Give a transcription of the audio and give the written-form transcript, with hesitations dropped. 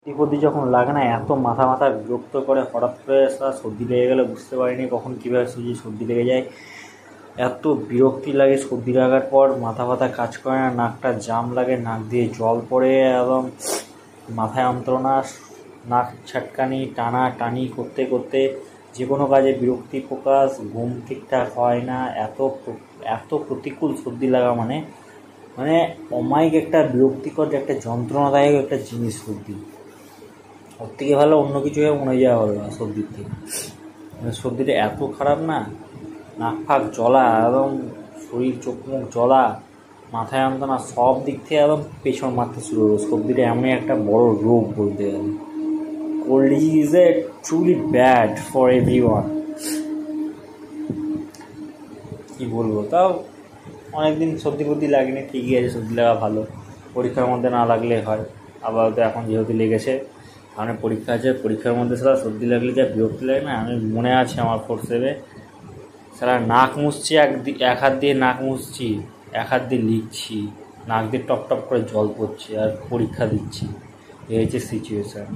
সর্দি যখন লাগে না এত মাথা মাথা বিরক্ত করে, হঠাৎ করে সর্দি লেগে গেলে বুঝতে পারিনি কখন কীভাবে সর্দি লেগে যায়। এত বিরক্তি লাগে সর্দি লাগার পর, মাথা ব্যথা কাজ করে না, নাকটা জাম লাগে, নাক দিয়ে জল পড়ে, একদম মাথায় যন্ত্রণা, নাক ছাটকানি, টানা টানি করতে করতে যে কোনো কাজে বিরক্তি প্রকাশ, ঘুম ঠিকঠাক হয় না। এত প্রতিকূল সর্দি লাগা মানে মানে অমায়িক একটা বিরক্তিকর, একটা যন্ত্রণাদায়ক একটা জিনিস সর্দি। ওর থেকে ভালো অন্য কিছু হয়ে মনে যাওয়া হলো না সর্দির থেকে। সর্দিটা এত খারাপ না, নাক ফাঁক জ্বলা, একদম শরীর চোখ মুখ জ্বলা, মাথায় যন্ত্রণা, সব দিক থেকে একদম পেছন মারতে শুরু হলো। সর্দিটা এমনই একটা বড় রোগ বলতে গেলে। Cold disease is a truly bad for everyone. কী বলবো, তাও অনেকদিন সর্দি ফর্দি লাগেনি, ঠিকই আছে, সর্দি লাগা ভালো। পরীক্ষার মধ্যে না লাগলে হয়, আবার তো এখন যেহেতু লেগেছে, সামনে পরীক্ষা আছে, পরীক্ষার মধ্যে সারা সর্দি লাগলে যা বিরক্তি লাগে না। আমি মনে আছে আমার 4 সারা নাক মুছছি, এক হাত দিয়ে নাক মুছছি, এক হাত দিয়ে লিখছি, নাক দিয়ে টপ টপ করে জল পড়ছে, আর পরীক্ষা দিচ্ছি। এই হচ্ছে সিচুয়েশান।